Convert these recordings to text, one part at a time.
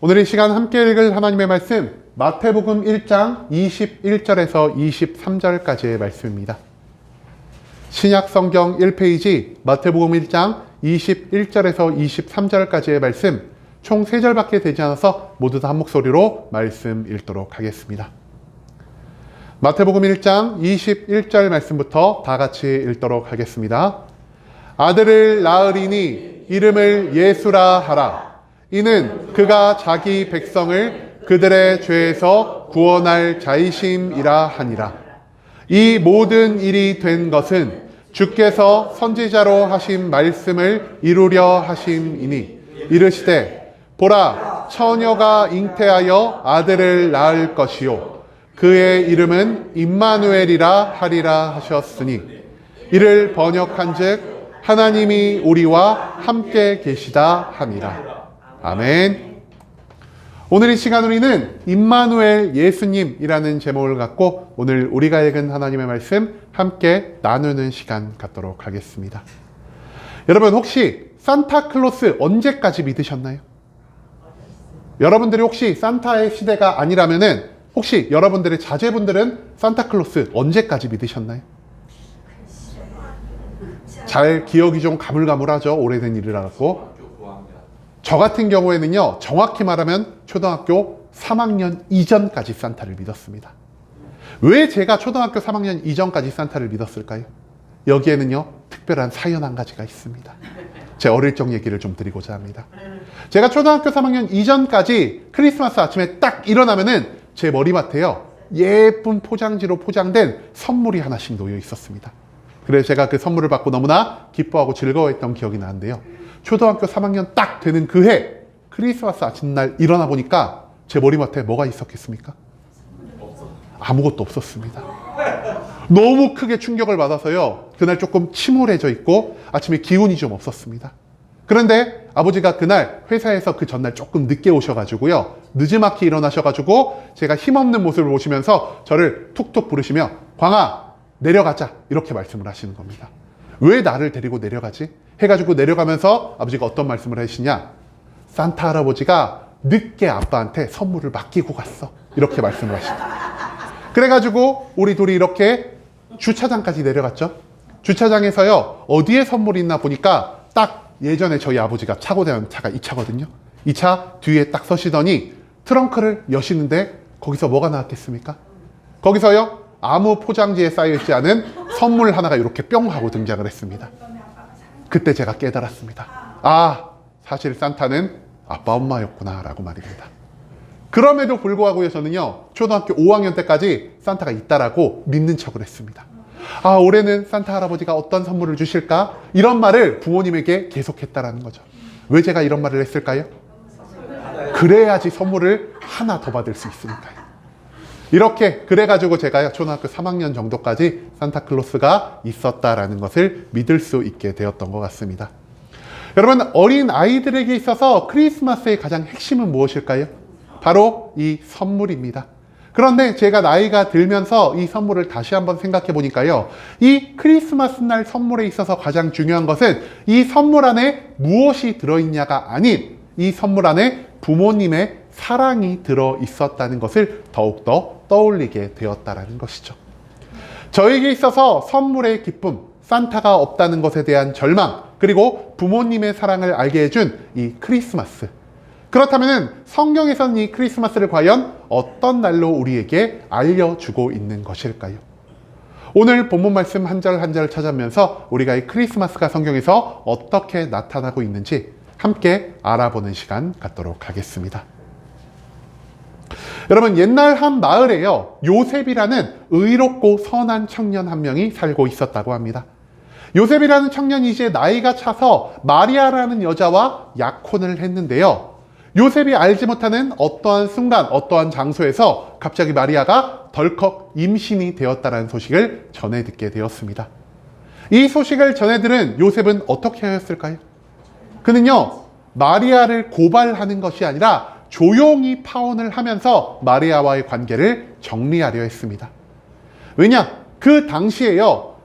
오늘 이 시간 함께 읽을 하나님의 말씀, 마태복음 1장 21절에서 23절까지의 말씀입니다. 신약 성경 1페이지 마태복음 1장 21절에서 23절까지의 말씀, 총 3절밖에 되지 않아서 모두 다 한 목소리로 말씀 읽도록 하겠습니다. 마태복음 1장 21절 말씀부터 다 같이 읽도록 하겠습니다. 아들을 낳으리니 이름을 예수라 하라. 이는 그가 자기 백성을 그들의 죄에서 구원할 자이심이라 하니라. 이 모든 일이 된 것은 주께서 선지자로 하신 말씀을 이루려 하심이니 이르시되 보라 처녀가 잉태하여 아들을 낳을 것이요 그의 이름은 임마누엘이라 하리라 하셨으니 이를 번역한즉 하나님이 우리와 함께 계시다 함이라. 아멘. 오늘 이 시간 우리는 임마누엘 예수님이라는 제목을 갖고 오늘 우리가 읽은 하나님의 말씀 함께 나누는 시간 갖도록 하겠습니다. 여러분 혹시 산타클로스 언제까지 믿으셨나요? 여러분들이 혹시 산타의 시대가 아니라면은 혹시 여러분들의 자제분들은 산타클로스 언제까지 믿으셨나요? 잘 기억이 좀 가물가물하죠. 오래된 일이라고. 저 같은 경우에는요, 정확히 말하면 초등학교 3학년 이전까지 산타를 믿었습니다. 왜 제가 초등학교 3학년 이전까지 산타를 믿었을까요? 여기에는요, 특별한 사연 한 가지가 있습니다. 제 어릴 적 얘기를 좀 드리고자 합니다. 제가 초등학교 3학년 이전까지 크리스마스 아침에 딱 일어나면은 제 머리맡에요, 예쁜 포장지로 포장된 선물이 하나씩 놓여 있었습니다. 그래서 제가 그 선물을 받고 너무나 기뻐하고 즐거워했던 기억이 나는데요. 초등학교 3학년 딱 되는 그 해 크리스마스 아침날 일어나 보니까 제 머리맡에 뭐가 있었겠습니까? 아무것도 없었습니다. 너무 크게 충격을 받아서요. 그날 조금 침울해져 있고 아침에 기운이 좀 없었습니다. 그런데 아버지가 그날 회사에서 그 전날 조금 늦게 오셔가지고요. 늦지막히 일어나셔가지고 제가 힘없는 모습을 보시면서 저를 툭툭 부르시며 광아 내려가자 이렇게 말씀을 하시는 겁니다. 왜 나를 데리고 내려가지? 해가지고 내려가면서 아버지가 어떤 말씀을 하시냐? 산타 할아버지가 늦게 아빠한테 선물을 맡기고 갔어. 이렇게 말씀을 하십니다. 그래가지고 우리 둘이 이렇게 주차장까지 내려갔죠. 주차장에서요. 어디에 선물이 있나 보니까 딱 예전에 저희 아버지가 타고 다니는 차가 이 차거든요. 이 차 뒤에 딱 서시더니 트렁크를 여시는데 거기서 뭐가 나왔겠습니까? 거기서요. 아무 포장지에 쌓여있지 않은 선물 하나가 이렇게 뿅 하고 등장을 했습니다. 그때 제가 깨달았습니다. 아, 사실 산타는 아빠 엄마였구나 라고 말입니다. 그럼에도 불구하고요, 저는요 초등학교 5학년 때까지 산타가 있다라고 믿는 척을 했습니다. 아, 올해는 산타 할아버지가 어떤 선물을 주실까? 이런 말을 부모님에게 계속했다라는 거죠. 왜 제가 이런 말을 했을까요? 그래야지 선물을 하나 더 받을 수 있으니까요. 이렇게 그래가지고 제가 초등학교 3학년 정도까지 산타클로스가 있었다라는 것을 믿을 수 있게 되었던 것 같습니다. 여러분, 어린 아이들에게 있어서 크리스마스의 가장 핵심은 무엇일까요? 바로 이 선물입니다. 그런데 제가 나이가 들면서 이 선물을 다시 한번 생각해 보니까요, 이 크리스마스 날 선물에 있어서 가장 중요한 것은 이 선물 안에 무엇이 들어있냐가 아닌 이 선물 안에 부모님의 사랑이 들어 있었다는 것을 더욱더 떠올리게 되었다라는 것이죠. 저에게 있어서 선물의 기쁨, 산타가 없다는 것에 대한 절망, 그리고 부모님의 사랑을 알게 해준 이 크리스마스. 그렇다면 성경에서는 이 크리스마스를 과연 어떤 날로 우리에게 알려주고 있는 것일까요? 오늘 본문 말씀 한 절 한 절 찾아보면서 우리가 이 크리스마스가 성경에서 어떻게 나타나고 있는지 함께 알아보는 시간 갖도록 하겠습니다. 여러분, 옛날 한 마을에요, 요셉이라는 의롭고 선한 청년 한 명이 살고 있었다고 합니다. 요셉이라는 청년이 이제 나이가 차서 마리아라는 여자와 약혼을 했는데요. 요셉이 알지 못하는 어떠한 순간, 어떠한 장소에서 갑자기 마리아가 덜컥 임신이 되었다는 소식을 전해 듣게 되었습니다. 이 소식을 전해 들은 요셉은 어떻게 하였을까요? 그는요, 마리아를 고발하는 것이 아니라 조용히 파혼을 하면서 마리아와의 관계를 정리하려 했습니다. 왜냐? 그 당시에요,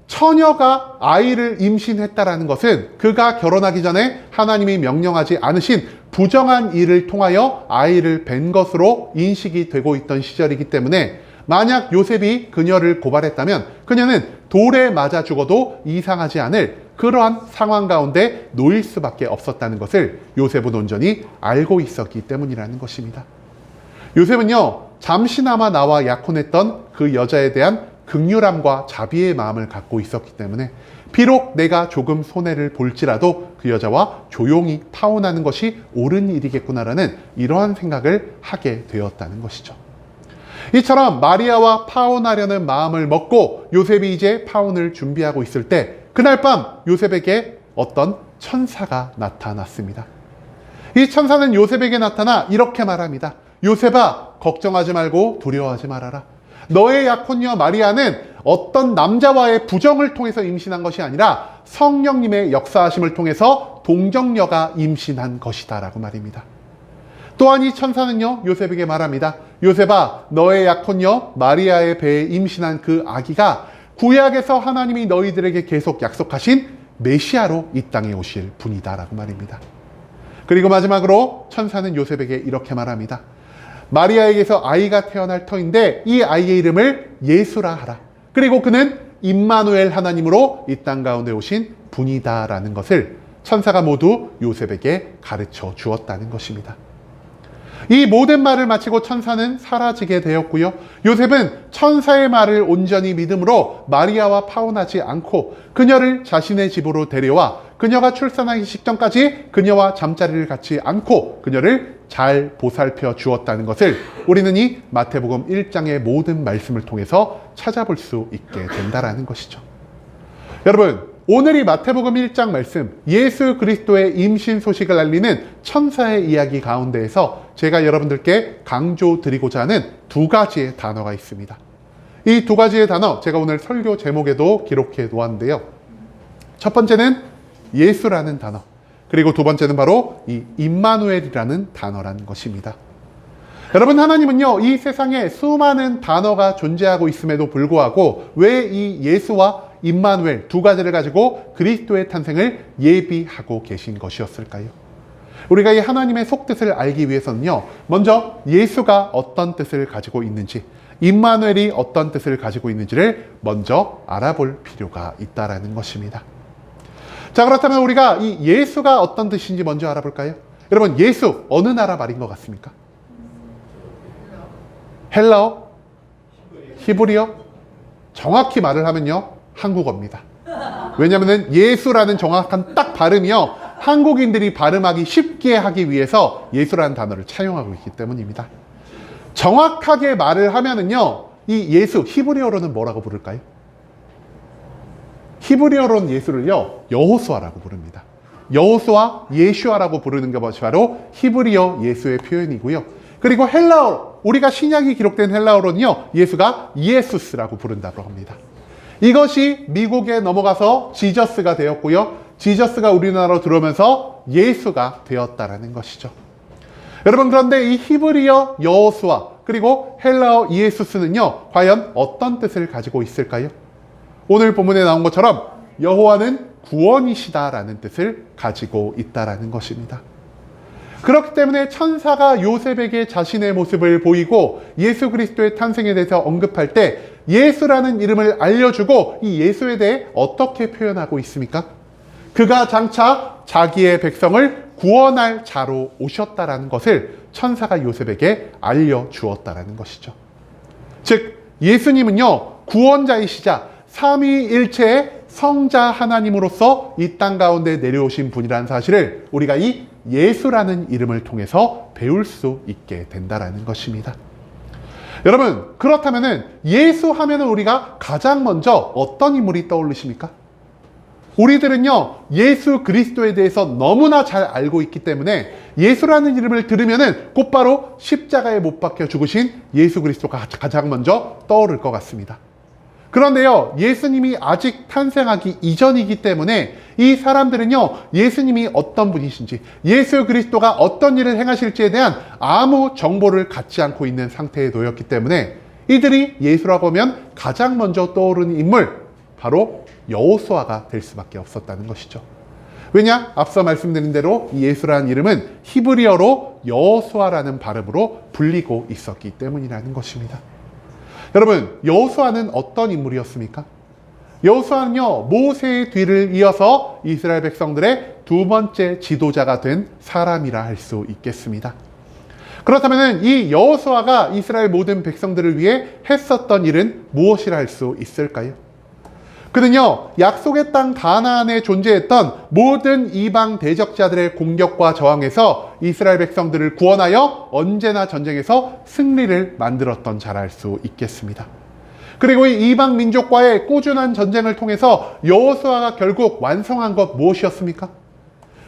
처녀가 아이를 임신했다라는 것은 그가 결혼하기 전에 하나님이 명령하지 않으신 부정한 일을 통하여 아이를 뵌 것으로 인식이 되고 있던 시절이기 때문에 만약 요셉이 그녀를 고발했다면 그녀는 돌에 맞아 죽어도 이상하지 않을 그러한 상황 가운데 놓일 수밖에 없었다는 것을 요셉은 온전히 알고 있었기 때문이라는 것입니다. 요셉은요, 잠시나마 나와 약혼했던 그 여자에 대한 긍휼함과 자비의 마음을 갖고 있었기 때문에 비록 내가 조금 손해를 볼지라도 그 여자와 조용히 파혼하는 것이 옳은 일이겠구나라는 이러한 생각을 하게 되었다는 것이죠. 이처럼 마리아와 파혼하려는 마음을 먹고 요셉이 이제 파혼을 준비하고 있을 때 그날 밤 요셉에게 어떤 천사가 나타났습니다. 이 천사는 요셉에게 나타나 이렇게 말합니다. 요셉아, 걱정하지 말고 두려워하지 말아라. 너의 약혼녀 마리아는 어떤 남자와의 부정을 통해서 임신한 것이 아니라 성령님의 역사하심을 통해서 동정녀가 임신한 것이다 라고 말입니다. 또한 이 천사는요, 요셉에게 말합니다. 요셉아, 너의 약혼녀 마리아의 배에 임신한 그 아기가 구약에서 하나님이 너희들에게 계속 약속하신 메시아로 이 땅에 오실 분이다 라고 말입니다. 그리고 마지막으로 천사는 요셉에게 이렇게 말합니다. 마리아에게서 아이가 태어날 터인데 이 아이의 이름을 예수라 하라. 그리고 그는 임마누엘 하나님으로 이 땅 가운데 오신 분이다 라는 것을 천사가 모두 요셉에게 가르쳐 주었다는 것입니다. 이 모든 말을 마치고 천사는 사라지게 되었고요. 요셉은 천사의 말을 온전히 믿음으로 마리아와 파혼하지 않고 그녀를 자신의 집으로 데려와 그녀가 출산하기 직전까지 그녀와 잠자리를 갖지 않고 그녀를 잘 보살펴 주었다는 것을 우리는 이 마태복음 1장의 모든 말씀을 통해서 찾아볼 수 있게 된다는 것이죠. 여러분, 오늘 이 마태복음 1장 말씀, 예수 그리스도의 임신 소식을 알리는 천사의 이야기 가운데에서 제가 여러분들께 강조드리고자 하는 두 가지의 단어가 있습니다. 이 두 가지의 단어, 제가 오늘 설교 제목에도 기록해 놓았는데요. 첫 번째는 예수라는 단어, 그리고 두 번째는 바로 이 임마누엘이라는 단어라는 것입니다. 여러분, 하나님은요, 이 세상에 수많은 단어가 존재하고 있음에도 불구하고 왜 이 예수와 임마누엘 두 가지를 가지고 그리스도의 탄생을 예비하고 계신 것이었을까요? 우리가 이 하나님의 속뜻을 알기 위해서는요, 먼저 예수가 어떤 뜻을 가지고 있는지, 임마누엘이 어떤 뜻을 가지고 있는지를 먼저 알아볼 필요가 있다라는 것입니다. 자, 그렇다면 우리가 이 예수가 어떤 뜻인지 먼저 알아볼까요? 여러분, 예수 어느 나라 말인 것 같습니까? 헬라어? 히브리어? 정확히 말을 하면요, 한국어입니다. 왜냐하면 예수라는 정확한 딱 발음이요, 한국인들이 발음하기 쉽게 하기 위해서 예수라는 단어를 차용하고 있기 때문입니다. 정확하게 말을 하면은요, 이 예수 히브리어로는 뭐라고 부를까요? 히브리어로는 예수를요, 여호수아라고 부릅니다. 여호수아, 예슈아라고 부르는 것이 바로 히브리어 예수의 표현이고요. 그리고 헬라어, 우리가 신약이 기록된 헬라어로는요, 예수가 이에수스라고 부른다고 합니다. 이것이 미국에 넘어가서 지저스가 되었고요. 지저스가 우리나라로 들어오면서 예수가 되었다라는 것이죠. 여러분, 그런데 이 히브리어 여호수아 그리고 헬라어 이에수스는요, 과연 어떤 뜻을 가지고 있을까요? 오늘 본문에 나온 것처럼 여호와는 구원이시다라는 뜻을 가지고 있다라는 것입니다. 그렇기 때문에 천사가 요셉에게 자신의 모습을 보이고 예수 그리스도의 탄생에 대해서 언급할 때 예수라는 이름을 알려주고 이 예수에 대해 어떻게 표현하고 있습니까? 그가 장차 자기의 백성을 구원할 자로 오셨다라는 것을 천사가 요셉에게 알려주었다라는 것이죠. 즉, 예수님은요, 구원자이시자 삼위일체의 성자 하나님으로서 이 땅 가운데 내려오신 분이라는 사실을 우리가 이 예수라는 이름을 통해서 배울 수 있게 된다라는 것입니다. 여러분, 그렇다면은 예수 하면은 우리가 가장 먼저 어떤 인물이 떠오르십니까? 우리들은요, 예수 그리스도에 대해서 너무나 잘 알고 있기 때문에 예수라는 이름을 들으면은 곧바로 십자가에 못 박혀 죽으신 예수 그리스도가 가장 먼저 떠오를 것 같습니다. 그런데요, 예수님이 아직 탄생하기 이전이기 때문에 이 사람들은요, 예수님이 어떤 분이신지, 예수 그리스도가 어떤 일을 행하실지에 대한 아무 정보를 갖지 않고 있는 상태에 놓였기 때문에 이들이 예수라고 하면 가장 먼저 떠오르는 인물, 바로 여호수아가 될 수밖에 없었다는 것이죠. 왜냐? 앞서 말씀드린 대로 이 예수라는 이름은 히브리어로 여호수아라는 발음으로 불리고 있었기 때문이라는 것입니다. 여러분, 여호수아는 어떤 인물이었습니까? 여호수아는요, 모세의 뒤를 이어서 이스라엘 백성들의 두 번째 지도자가 된 사람이라 할 수 있겠습니다. 그렇다면 이 여호수아가 이스라엘 모든 백성들을 위해 했었던 일은 무엇이라 할 수 있을까요? 그는요, 약속의 땅 가나안에 존재했던 모든 이방 대적자들의 공격과 저항에서 이스라엘 백성들을 구원하여 언제나 전쟁에서 승리를 만들었던 자라 할 수 있겠습니다. 그리고 이 이방 민족과의 꾸준한 전쟁을 통해서 여호수아가 결국 완성한 것 무엇이었습니까?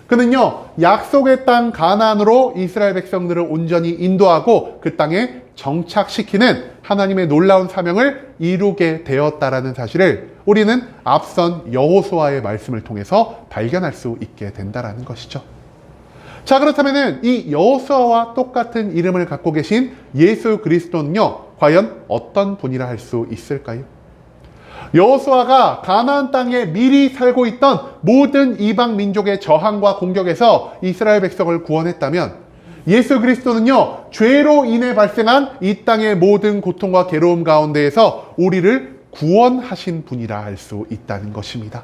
그는요, 약속의 땅 가나안으로 이스라엘 백성들을 온전히 인도하고 그 땅에 정착시키는 하나님의 놀라운 사명을 이루게 되었다라는 사실을 우리는 앞선 여호수아의 말씀을 통해서 발견할 수 있게 된다라는 것이죠. 자, 그렇다면 이 여호수아와 똑같은 이름을 갖고 계신 예수 그리스도는요, 과연 어떤 분이라 할 수 있을까요? 여호수아가 가나안 땅에 미리 살고 있던 모든 이방 민족의 저항과 공격에서 이스라엘 백성을 구원했다면, 예수 그리스도는요, 죄로 인해 발생한 이 땅의 모든 고통과 괴로움 가운데에서 우리를 구원하신 분이라 할 수 있다는 것입니다.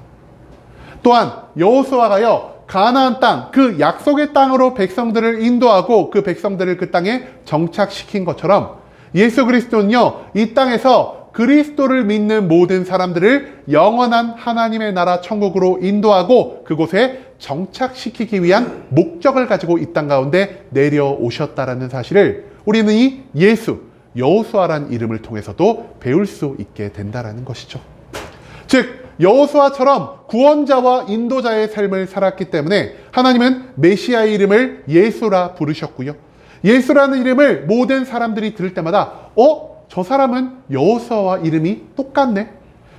또한 여호수아가요, 가나안 땅, 그 약속의 땅으로 백성들을 인도하고 그 백성들을 그 땅에 정착시킨 것처럼 예수 그리스도는요, 이 땅에서 그리스도를 믿는 모든 사람들을 영원한 하나님의 나라 천국으로 인도하고 그곳에 정착시키기 위한 목적을 가지고 이 땅 가운데 내려오셨다라는 사실을 우리는 이 예수, 여호수아란 이름을 통해서도 배울 수 있게 된다라는 것이죠. 즉, 여호수아처럼 구원자와 인도자의 삶을 살았기 때문에 하나님은 메시아의 이름을 예수라 부르셨고요. 예수라는 이름을 모든 사람들이 들을 때마다 저 사람은 여호수아와 이름이 똑같네.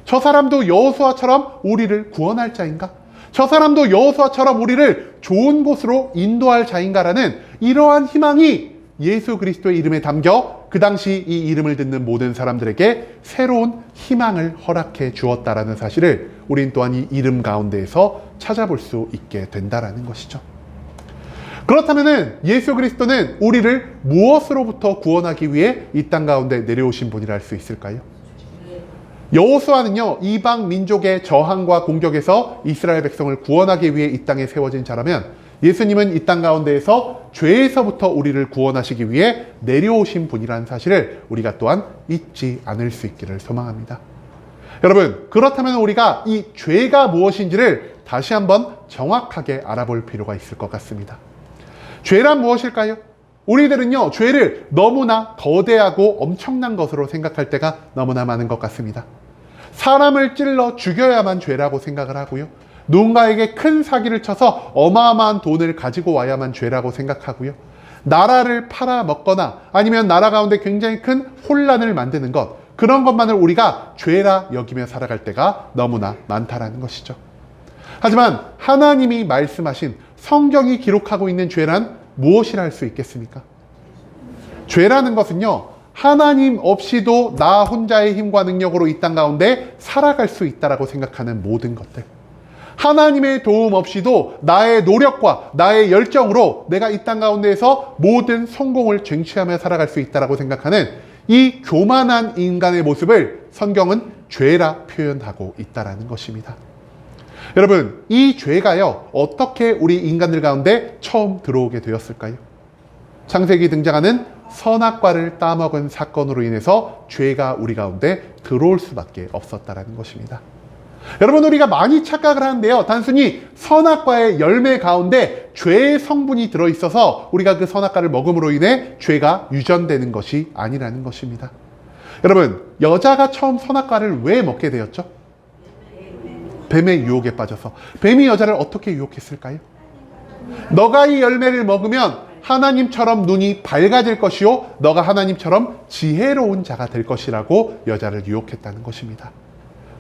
저 사람도 여호수아처럼 우리를 구원할 자인가? 저 사람도 여호수아처럼 우리를 좋은 곳으로 인도할 자인가라는 이러한 희망이 예수 그리스도의 이름에 담겨 그 당시 이 이름을 듣는 모든 사람들에게 새로운 희망을 허락해 주었다라는 사실을 우린 또한 이 이름 가운데에서 찾아볼 수 있게 된다라는 것이죠. 그렇다면 예수 그리스도는 우리를 무엇으로부터 구원하기 위해 이 땅 가운데 내려오신 분이라 할 수 있을까요? 여호수아는요, 이방 민족의 저항과 공격에서 이스라엘 백성을 구원하기 위해 이 땅에 세워진 자라면, 예수님은 이 땅 가운데에서 죄에서부터 우리를 구원하시기 위해 내려오신 분이라는 사실을 우리가 또한 잊지 않을 수 있기를 소망합니다. 여러분, 그렇다면 우리가 이 죄가 무엇인지를 다시 한번 정확하게 알아볼 필요가 있을 것 같습니다. 죄란 무엇일까요? 우리들은요, 죄를 너무나 거대하고 엄청난 것으로 생각할 때가 너무나 많은 것 같습니다. 사람을 찔러 죽여야만 죄라고 생각을 하고요. 누군가에게 큰 사기를 쳐서 어마어마한 돈을 가지고 와야만 죄라고 생각하고요. 나라를 팔아먹거나 아니면 나라 가운데 굉장히 큰 혼란을 만드는 것, 그런 것만을 우리가 죄라 여기며 살아갈 때가 너무나 많다라는 것이죠. 하지만 하나님이 말씀하신 성경이 기록하고 있는 죄란 무엇이라 할 수 있겠습니까? 죄라는 것은요, 하나님 없이도 나 혼자의 힘과 능력으로 이 땅 가운데 살아갈 수 있다라고 생각하는 모든 것들, 하나님의 도움 없이도 나의 노력과 나의 열정으로 내가 이 땅 가운데에서 모든 성공을 쟁취하며 살아갈 수 있다라고 생각하는 이 교만한 인간의 모습을 성경은 죄라 표현하고 있다라는 것입니다. 여러분, 이 죄가요, 어떻게 우리 인간들 가운데 처음 들어오게 되었을까요? 창세기 등장하는 선악과를 따먹은 사건으로 인해서 죄가 우리 가운데 들어올 수밖에 없었다라는 것입니다. 여러분, 우리가 많이 착각을 하는데요, 단순히 선악과의 열매 가운데 죄의 성분이 들어있어서 우리가 그 선악과를 먹음으로 인해 죄가 유전되는 것이 아니라는 것입니다. 여러분, 여자가 처음 선악과를 왜 먹게 되었죠? 뱀의 유혹에 빠져서. 뱀이 여자를 어떻게 유혹했을까요? 너가 이 열매를 먹으면 하나님처럼 눈이 밝아질 것이요, 너가 하나님처럼 지혜로운 자가 될 것이라고 여자를 유혹했다는 것입니다.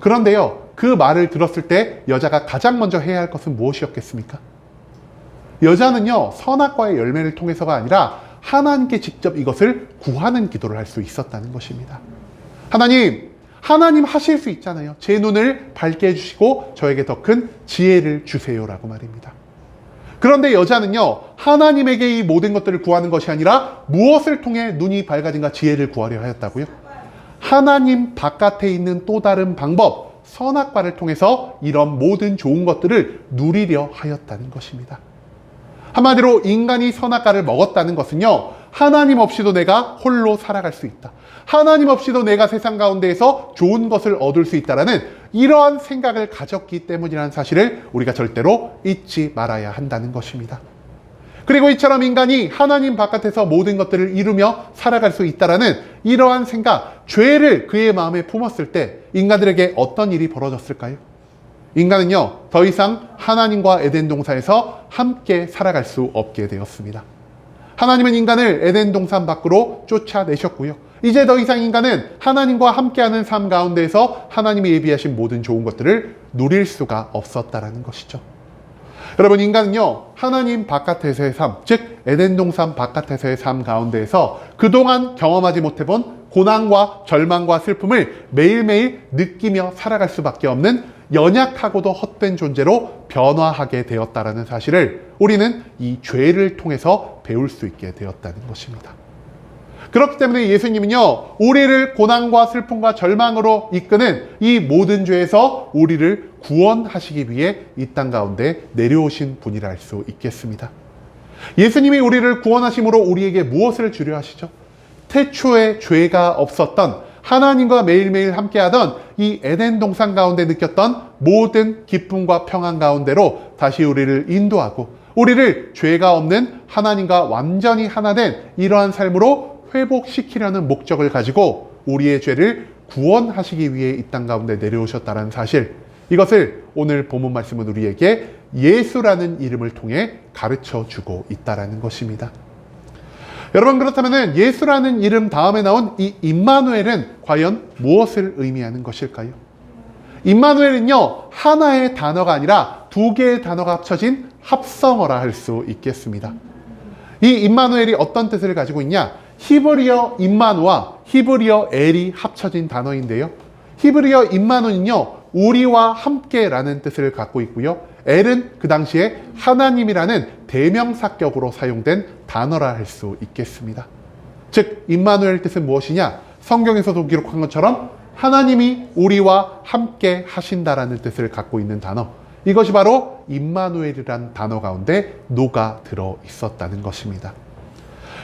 그런데요, 그 말을 들었을 때 여자가 가장 먼저 해야 할 것은 무엇이었겠습니까? 여자는요, 선악과의 열매를 통해서가 아니라 하나님께 직접 이것을 구하는 기도를 할 수 있었다는 것입니다. 하나님, 하나님 하실 수 있잖아요. 제 눈을 밝게 해주시고 저에게 더 큰 지혜를 주세요라고 말입니다. 그런데 여자는요, 하나님에게 이 모든 것들을 구하는 것이 아니라 무엇을 통해 눈이 밝아진가 지혜를 구하려 하였다고요? 하나님 바깥에 있는 또 다른 방법, 선악과를 통해서 이런 모든 좋은 것들을 누리려 하였다는 것입니다. 한마디로 인간이 선악과를 먹었다는 것은요, 하나님 없이도 내가 홀로 살아갈 수 있다. 하나님 없이도 내가 세상 가운데에서 좋은 것을 얻을 수 있다라는 이러한 생각을 가졌기 때문이라는 사실을 우리가 절대로 잊지 말아야 한다는 것입니다. 그리고 이처럼 인간이 하나님 바깥에서 모든 것들을 이루며 살아갈 수 있다라는 이러한 생각, 죄를 그의 마음에 품었을 때 인간들에게 어떤 일이 벌어졌을까요? 인간은요, 더 이상 하나님과 에덴 동산에서 함께 살아갈 수 없게 되었습니다. 하나님은 인간을 에덴 동산 밖으로 쫓아내셨고요. 이제 더 이상 인간은 하나님과 함께하는 삶 가운데에서 하나님이 예비하신 모든 좋은 것들을 누릴 수가 없었다라는 것이죠. 여러분, 인간은요, 하나님 바깥에서의 삶, 즉 에덴 동산 바깥에서의 삶 가운데에서 그동안 경험하지 못해본 고난과 절망과 슬픔을 매일매일 느끼며 살아갈 수밖에 없는 연약하고도 헛된 존재로 변화하게 되었다라는 사실을 우리는 이 죄를 통해서 배울 수 있게 되었다는 것입니다. 그렇기 때문에 예수님은요, 우리를 고난과 슬픔과 절망으로 이끄는 이 모든 죄에서 우리를 구원하시기 위해 이 땅 가운데 내려오신 분이라 할 수 있겠습니다. 예수님이 우리를 구원하심으로 우리에게 무엇을 주려 하시죠? 태초에 죄가 없었던 하나님과 매일매일 함께하던 이 에덴 동산 가운데 느꼈던 모든 기쁨과 평안 가운데로 다시 우리를 인도하고 우리를 죄가 없는 하나님과 완전히 하나 된 이러한 삶으로 회복시키려는 목적을 가지고 우리의 죄를 구원하시기 위해 이 땅 가운데 내려오셨다는 사실, 이것을 오늘 본문 말씀은 우리에게 예수라는 이름을 통해 가르쳐 주고 있다는 것입니다. 여러분, 그렇다면 예수라는 이름 다음에 나온 이 임마누엘은 과연 무엇을 의미하는 것일까요? 임마누엘은요, 하나의 단어가 아니라 두 개의 단어가 합쳐진 합성어라 할 수 있겠습니다. 이 임마누엘이 어떤 뜻을 가지고 있냐? 히브리어 임마누와 히브리어 엘이 합쳐진 단어인데요. 히브리어 임마누는요, 우리와 함께라는 뜻을 갖고 있고요. 엘은 그 당시에 하나님이라는 대명사격으로 사용된 단어라 할 수 있겠습니다. 즉, 임마누엘 뜻은 무엇이냐? 성경에서도 기록한 것처럼 하나님이 우리와 함께 하신다라는 뜻을 갖고 있는 단어. 이것이 바로 임마누엘이라는 단어 가운데 녹아 들어 있었다는 것입니다.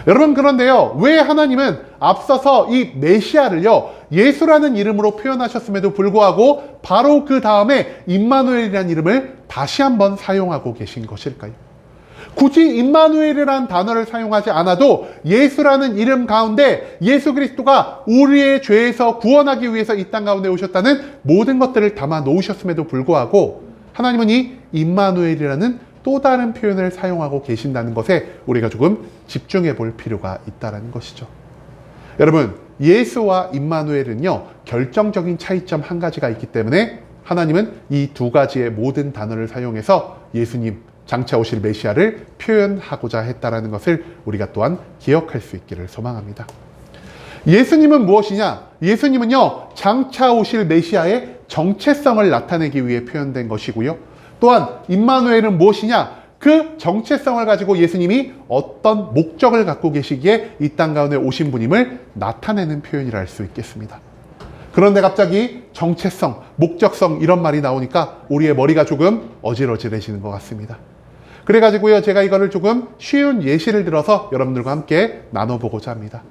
여러분, 그런데요, 왜 하나님은 앞서서 이 메시아를요, 예수라는 이름으로 표현하셨음에도 불구하고 바로 그 다음에 임마누엘이라는 이름을 다시 한번 사용하고 계신 것일까요? 굳이 임마누엘이라는 단어를 사용하지 않아도 예수라는 이름 가운데 예수 그리스도가 우리의 죄에서 구원하기 위해서 이 땅 가운데 오셨다는 모든 것들을 담아 놓으셨음에도 불구하고 하나님은 이 임마누엘이라는 또 다른 표현을 사용하고 계신다는 것에 우리가 조금 집중해 볼 필요가 있다는 것이죠. 여러분, 예수와 임마누엘은요, 결정적인 차이점 한 가지가 있기 때문에 하나님은 이 두 가지의 모든 단어를 사용해서 예수님, 장차 오실 메시아를 표현하고자 했다는 것을 우리가 또한 기억할 수 있기를 소망합니다. 예수님은 무엇이냐? 예수님은요, 장차 오실 메시아의 정체성을 나타내기 위해 표현된 것이고요. 또한 임마누엘은 무엇이냐? 그 정체성을 가지고 예수님이 어떤 목적을 갖고 계시기에 이 땅 가운데 오신 분임을 나타내는 표현이라 할 수 있겠습니다. 그런데 갑자기 정체성, 목적성 이런 말이 나오니까 우리의 머리가 조금 어질어질해지는 것 같습니다. 그래가지고요, 제가 이거를 조금 쉬운 예시를 들어서 여러분들과 함께 나눠보고자 합니다.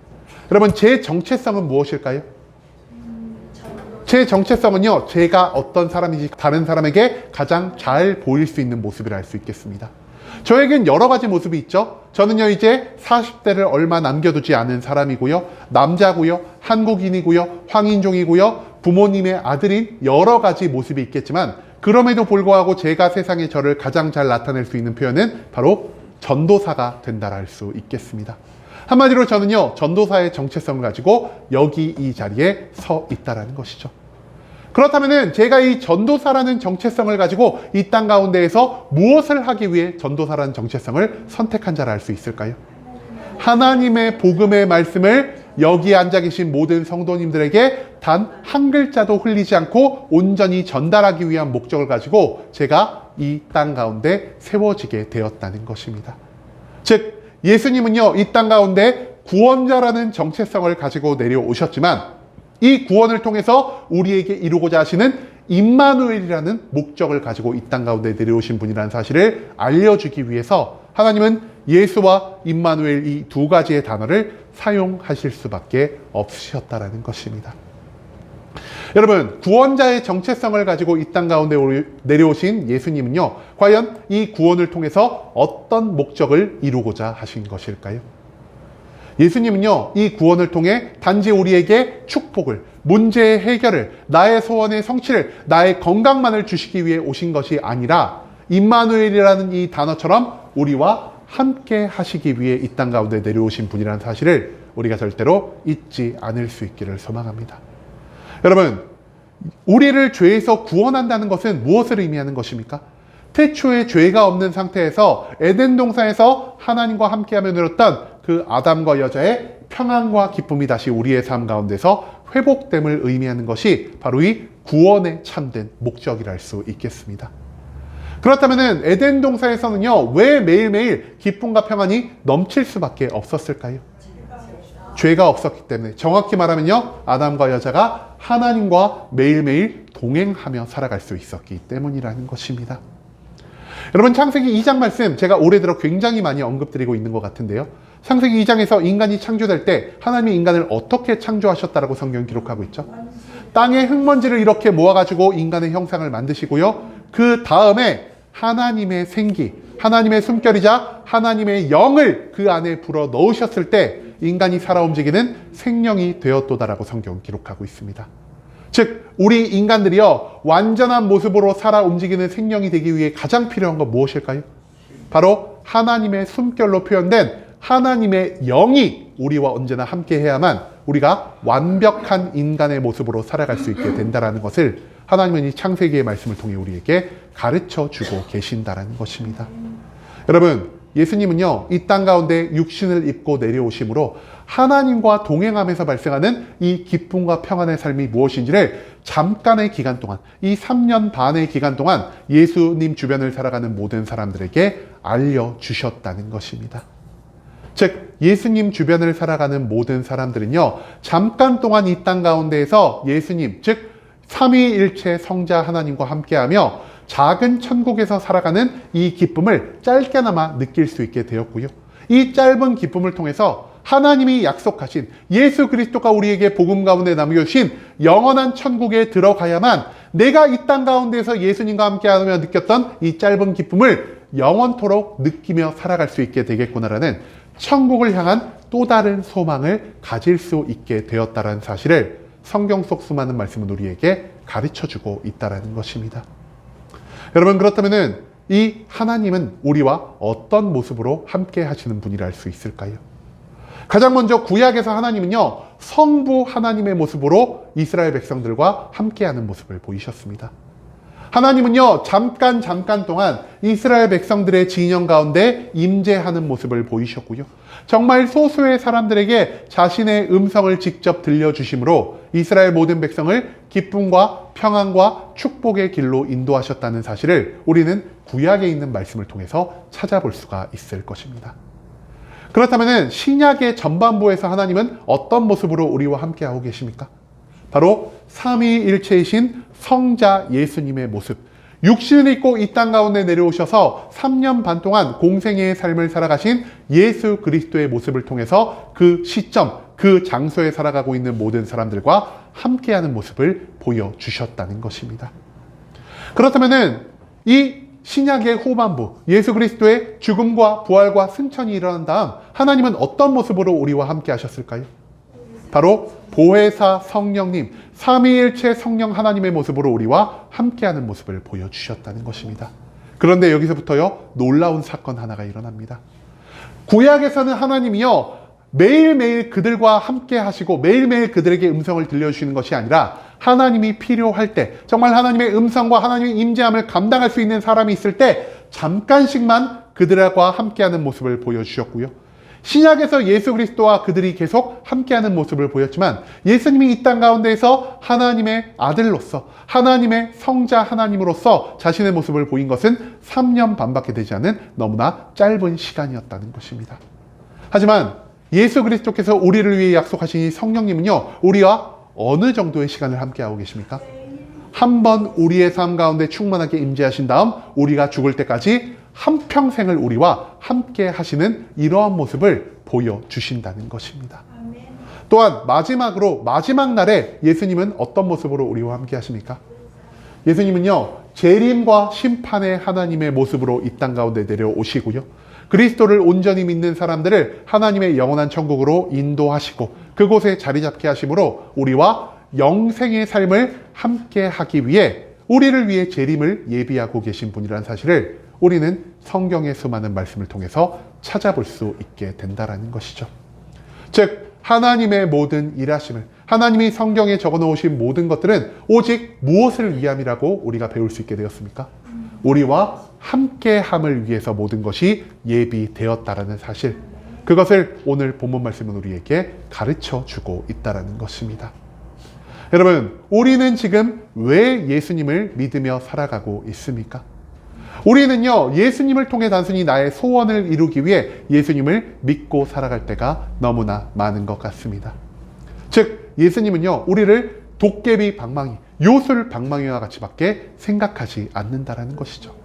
여러분, 제 정체성은 무엇일까요? 제 정체성은요, 제가 어떤 사람인지 다른 사람에게 가장 잘 보일 수 있는 모습이라 할 수 있겠습니다. 저에겐 여러 가지 모습이 있죠. 저는요, 이제 40대를 얼마 남겨두지 않은 사람이고요. 남자고요. 한국인이고요. 황인종이고요. 부모님의 아들인 여러 가지 모습이 있겠지만 그럼에도 불구하고 제가 세상에 저를 가장 잘 나타낼 수 있는 표현은 바로 전도사가 된다라 할 수 있겠습니다. 한마디로 저는요, 전도사의 정체성을 가지고 여기 이 자리에 서 있다라는 것이죠. 그렇다면은 제가 이 전도사라는 정체성을 가지고 이 땅 가운데에서 무엇을 하기 위해 전도사라는 정체성을 선택한 자라 알 수 있을까요? 하나님의 복음의 말씀을 여기 앉아 계신 모든 성도님들에게 단 한 글자도 흘리지 않고 온전히 전달하기 위한 목적을 가지고 제가 이 땅 가운데 세워지게 되었다는 것입니다. 즉 예수님은요, 이 땅 가운데 구원자라는 정체성을 가지고 내려오셨지만 이 구원을 통해서 우리에게 이루고자 하시는 임마누엘이라는 목적을 가지고 이 땅 가운데 내려오신 분이라는 사실을 알려주기 위해서 하나님은 예수와 임마누엘 이 두 가지의 단어를 사용하실 수밖에 없으셨다라는 것입니다. 여러분, 구원자의 정체성을 가지고 이 땅 가운데 내려오신 예수님은요, 과연 이 구원을 통해서 어떤 목적을 이루고자 하신 것일까요? 예수님은요, 이 구원을 통해 단지 우리에게 축복을, 문제의 해결을, 나의 소원의 성취를, 나의 건강만을 주시기 위해 오신 것이 아니라 임마누엘이라는 이 단어처럼 우리와 함께 하시기 위해 이 땅 가운데 내려오신 분이라는 사실을 우리가 절대로 잊지 않을 수 있기를 소망합니다. 여러분, 우리를 죄에서 구원한다는 것은 무엇을 의미하는 것입니까? 태초에 죄가 없는 상태에서 에덴 동산에서 하나님과 함께하며 누렸던 그 아담과 여자의 평안과 기쁨이 다시 우리의 삶 가운데서 회복됨을 의미하는 것이 바로 이 구원의 참된 목적이라 할 수 있겠습니다. 그렇다면 에덴 동산에서는요, 왜 매일매일 기쁨과 평안이 넘칠 수밖에 없었을까요? 죄가 없었기 때문에, 정확히 말하면요, 아담과 여자가 하나님과 매일매일 동행하며 살아갈 수 있었기 때문이라는 것입니다. 여러분, 창세기 2장 말씀 제가 올해 들어 굉장히 많이 언급드리고 있는 것 같은데요. 창세기 2장에서 인간이 창조될 때 하나님이 인간을 어떻게 창조하셨다라고 성경이 기록하고 있죠? 땅의 흙먼지를 이렇게 모아가지고 인간의 형상을 만드시고요. 그 다음에 하나님의 생기, 하나님의 숨결이자 하나님의 영을 그 안에 불어 넣으셨을 때 인간이 살아 움직이는 생명이 되었도다라고 성경은 기록하고 있습니다. 즉, 우리 인간들이요, 완전한 모습으로 살아 움직이는 생명이 되기 위해 가장 필요한 건 무엇일까요? 바로 하나님의 숨결로 표현된 하나님의 영이 우리와 언제나 함께 해야만 우리가 완벽한 인간의 모습으로 살아갈 수 있게 된다는 것을 하나님은 이 창세기의 말씀을 통해 우리에게 가르쳐 주고 계신다는 것입니다. 여러분, 예수님은요, 이 땅 가운데 육신을 입고 내려오심으로 하나님과 동행하면서 발생하는 이 기쁨과 평안의 삶이 무엇인지를 잠깐의 기간 동안, 이 3년 반의 기간 동안 예수님 주변을 살아가는 모든 사람들에게 알려주셨다는 것입니다. 즉, 예수님 주변을 살아가는 모든 사람들은요, 잠깐 동안 이 땅 가운데에서 예수님, 즉 삼위일체 성자 하나님과 함께하며 작은 천국에서 살아가는 이 기쁨을 짧게나마 느낄 수 있게 되었고요. 이 짧은 기쁨을 통해서 하나님이 약속하신 예수 그리스도가 우리에게 복음 가운데 남겨주신 영원한 천국에 들어가야만 내가 이 땅 가운데서 예수님과 함께하며 느꼈던 이 짧은 기쁨을 영원토록 느끼며 살아갈 수 있게 되겠구나라는 천국을 향한 또 다른 소망을 가질 수 있게 되었다는 사실을 성경 속 수많은 말씀은 우리에게 가르쳐주고 있다는 것입니다. 여러분, 그렇다면 이 하나님은 우리와 어떤 모습으로 함께 하시는 분이라 할 수 있을까요? 가장 먼저 구약에서 하나님은요, 성부 하나님의 모습으로 이스라엘 백성들과 함께하는 모습을 보이셨습니다. 하나님은요, 잠깐 동안 이스라엘 백성들의 진영 가운데 임재하는 모습을 보이셨고요. 정말 소수의 사람들에게 자신의 음성을 직접 들려주심으로 이스라엘 모든 백성을 기쁨과 평안과 축복의 길로 인도하셨다는 사실을 우리는 구약에 있는 말씀을 통해서 찾아볼 수가 있을 것입니다. 그렇다면 신약의 전반부에서 하나님은 어떤 모습으로 우리와 함께하고 계십니까? 바로 삼위일체이신 성자 예수님의 모습, 육신을 입고 이 땅 가운데 내려오셔서 3년 반 동안 공생애의 삶을 살아가신 예수 그리스도의 모습을 통해서 그 시점, 그 장소에 살아가고 있는 모든 사람들과 함께하는 모습을 보여주셨다는 것입니다. 그렇다면 이 신약의 후반부, 예수 그리스도의 죽음과 부활과 승천이 일어난 다음 하나님은 어떤 모습으로 우리와 함께 하셨을까요? 바로 보혜사 성령님, 삼위일체 성령 하나님의 모습으로 우리와 함께하는 모습을 보여주셨다는 것입니다. 그런데 여기서부터요, 놀라운 사건 하나가 일어납니다. 구약에서는 하나님이요, 매일매일 그들과 함께 하시고 매일매일 그들에게 음성을 들려주시는 것이 아니라 하나님이 필요할 때, 정말 하나님의 음성과 하나님의 임재함을 감당할 수 있는 사람이 있을 때 잠깐씩만 그들과 함께하는 모습을 보여주셨고요. 신약에서 예수 그리스도와 그들이 계속 함께하는 모습을 보였지만 예수님이 이 땅 가운데에서 하나님의 아들로서 하나님의 성자 하나님으로서 자신의 모습을 보인 것은 3년 반밖에 되지 않은 너무나 짧은 시간이었다는 것입니다. 하지만 예수 그리스도께서 우리를 위해 약속하신 이 성령님은요, 우리와 어느 정도의 시간을 함께하고 계십니까? 한번 우리의 삶 가운데 충만하게 임재하신 다음 우리가 죽을 때까지 한평생을 우리와 함께 하시는 이러한 모습을 보여주신다는 것입니다. 또한 마지막으로 마지막 날에 예수님은 어떤 모습으로 우리와 함께 하십니까? 예수님은요, 재림과 심판의 하나님의 모습으로 이 땅 가운데 내려오시고요, 그리스도를 온전히 믿는 사람들을 하나님의 영원한 천국으로 인도하시고 그곳에 자리 잡게 하심으로 우리와 영생의 삶을 함께 하기 위해 우리를 위해 재림을 예비하고 계신 분이라는 사실을 우리는 성경의 수많은 말씀을 통해서 찾아볼 수 있게 된다는 것이죠. 즉 하나님의 모든 일하심을, 하나님이 성경에 적어놓으신 모든 것들은 오직 무엇을 위함이라고 우리가 배울 수 있게 되었습니까? 우리와 함께함을 위해서 모든 것이 예비되었다라는 사실, 그것을 오늘 본문 말씀은 우리에게 가르쳐주고 있다는 것입니다. 여러분, 우리는 지금 왜 예수님을 믿으며 살아가고 있습니까? 우리는요, 예수님을 통해 단순히 나의 소원을 이루기 위해 예수님을 믿고 살아갈 때가 너무나 많은 것 같습니다. 즉 예수님은요, 우리를 도깨비 방망이, 요술 방망이와 같이밖에 생각하지 않는다라는 것이죠.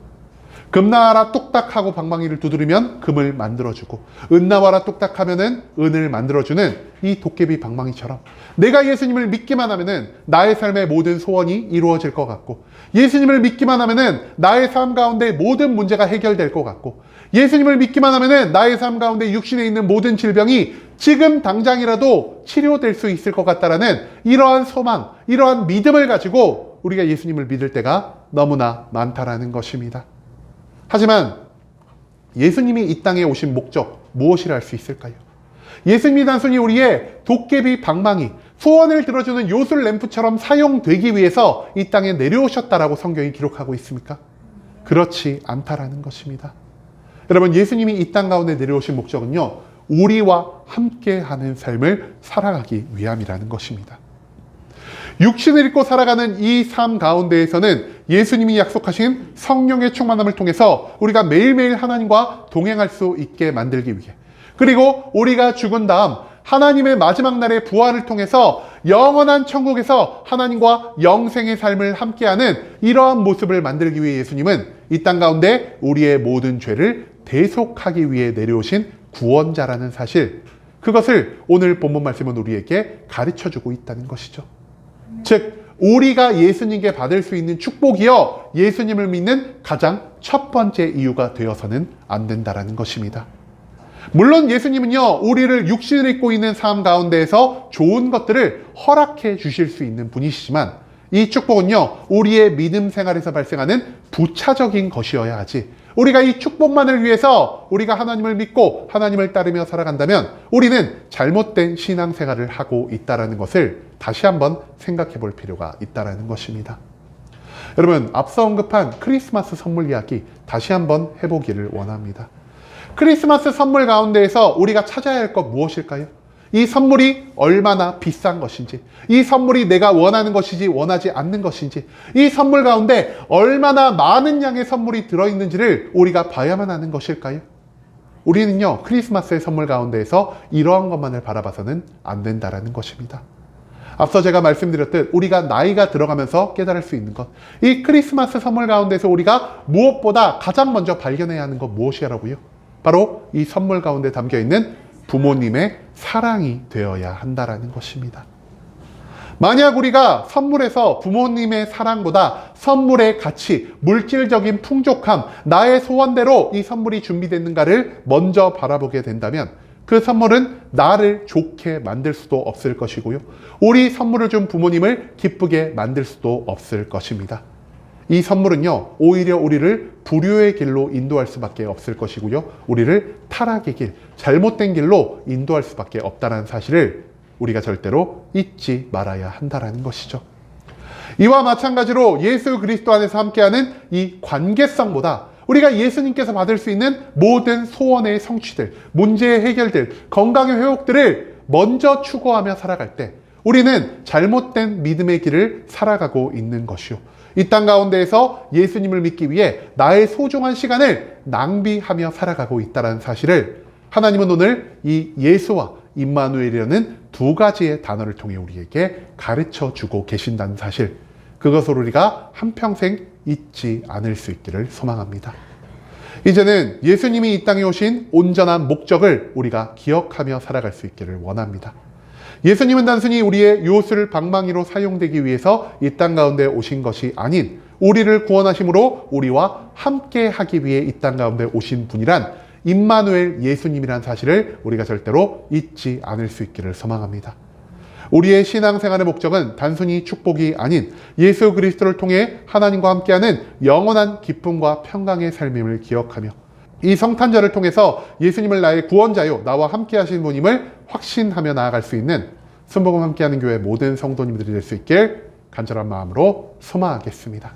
금 나와라 뚝딱 하고 방망이를 두드리면 금을 만들어주고, 은 나와라 뚝딱 하면은 은을 만들어주는 이 도깨비 방망이처럼 내가 예수님을 믿기만 하면은 나의 삶의 모든 소원이 이루어질 것 같고, 예수님을 믿기만 하면은 나의 삶 가운데 모든 문제가 해결될 것 같고, 예수님을 믿기만 하면은 나의 삶 가운데 육신에 있는 모든 질병이 지금 당장이라도 치료될 수 있을 것 같다라는 이러한 소망, 이러한 믿음을 가지고 우리가 예수님을 믿을 때가 너무나 많다라는 것입니다. 하지만 예수님이 이 땅에 오신 목적, 무엇이라 할 수 있을까요? 예수님이 단순히 우리의 도깨비 방망이, 소원을 들어주는 요술 램프처럼 사용되기 위해서 이 땅에 내려오셨다라고 성경이 기록하고 있습니까? 그렇지 않다라는 것입니다. 여러분, 예수님이 이 땅 가운데 내려오신 목적은요, 우리와 함께하는 삶을 살아가기 위함이라는 것입니다. 육신을 입고 살아가는 이 삶 가운데에서는 예수님이 약속하신 성령의 충만함을 통해서 우리가 매일매일 하나님과 동행할 수 있게 만들기 위해, 그리고 우리가 죽은 다음 하나님의 마지막 날의 부활을 통해서 영원한 천국에서 하나님과 영생의 삶을 함께하는 이러한 모습을 만들기 위해 예수님은 이 땅 가운데 우리의 모든 죄를 대속하기 위해 내려오신 구원자라는 사실, 그것을 오늘 본문 말씀은 우리에게 가르쳐주고 있다는 것이죠. 즉 우리가 예수님께 받을 수 있는 축복이요, 예수님을 믿는 가장 첫 번째 이유가 되어서는 안 된다라는 것입니다. 물론 예수님은요, 우리를 육신을 입고 있는 삶 가운데에서 좋은 것들을 허락해 주실 수 있는 분이시지만 이 축복은요, 우리의 믿음 생활에서 발생하는 부차적인 것이어야 하지, 우리가 이 축복만을 위해서 우리가 하나님을 믿고 하나님을 따르며 살아간다면 우리는 잘못된 신앙생활을 하고 있다는 것을 다시 한번 생각해 볼 필요가 있다는 것입니다. 여러분, 앞서 언급한 크리스마스 선물 이야기 다시 한번 해보기를 원합니다. 크리스마스 선물 가운데에서 우리가 찾아야 할 것 무엇일까요? 이 선물이 얼마나 비싼 것인지, 이 선물이 내가 원하는 것이지 원하지 않는 것인지, 이 선물 가운데 얼마나 많은 양의 선물이 들어있는지를 우리가 봐야만 하는 것일까요? 우리는요, 크리스마스의 선물 가운데에서 이러한 것만을 바라봐서는 안 된다는 것입니다. 앞서 제가 말씀드렸듯 우리가 나이가 들어가면서 깨달을 수 있는 것, 이 크리스마스 선물 가운데서 우리가 무엇보다 가장 먼저 발견해야 하는 것 무엇이라고요? 바로 이 선물 가운데 담겨있는 부모님의 사랑이 되어야 한다는 것입니다. 만약 우리가 선물에서 부모님의 사랑보다 선물의 가치, 물질적인 풍족함, 나의 소원대로 이 선물이 준비됐는가를 먼저 바라보게 된다면 그 선물은 나를 좋게 만들 수도 없을 것이고요, 우리 선물을 준 부모님을 기쁘게 만들 수도 없을 것입니다. 이 선물은요, 오히려 우리를 불효의 길로 인도할 수밖에 없을 것이고요, 우리를 타락의 길, 잘못된 길로 인도할 수밖에 없다는 사실을 우리가 절대로 잊지 말아야 한다는 것이죠. 이와 마찬가지로 예수 그리스도 안에서 함께하는 이 관계성보다 우리가 예수님께서 받을 수 있는 모든 소원의 성취들, 문제의 해결들, 건강의 회복들을 먼저 추구하며 살아갈 때 우리는 잘못된 믿음의 길을 살아가고 있는 것이요. 이 땅 가운데에서 예수님을 믿기 위해 나의 소중한 시간을 낭비하며 살아가고 있다는 사실을 하나님은 오늘 이 예수와 임마누엘이라는 두 가지의 단어를 통해 우리에게 가르쳐 주고 계신다는 사실, 그것을 우리가 한평생 잊지 않을 수 있기를 소망합니다. 이제는 예수님이 이 땅에 오신 온전한 목적을 우리가 기억하며 살아갈 수 있기를 원합니다. 예수님은 단순히 우리의 요술 방망이로 사용되기 위해서 이 땅 가운데 오신 것이 아닌 우리를 구원하심으로 우리와 함께 하기 위해 이 땅 가운데 오신 분이란 임마누엘 예수님이란 사실을 우리가 절대로 잊지 않을 수 있기를 소망합니다. 우리의 신앙생활의 목적은 단순히 축복이 아닌 예수 그리스도를 통해 하나님과 함께하는 영원한 기쁨과 평강의 삶임을 기억하며 이 성탄절을 통해서 예수님을 나의 구원자요, 나와 함께 하신 분임을 확신하며 나아갈 수 있는 순복음 함께하는 교회 모든 성도님들이 될 수 있길 간절한 마음으로 소망하겠습니다.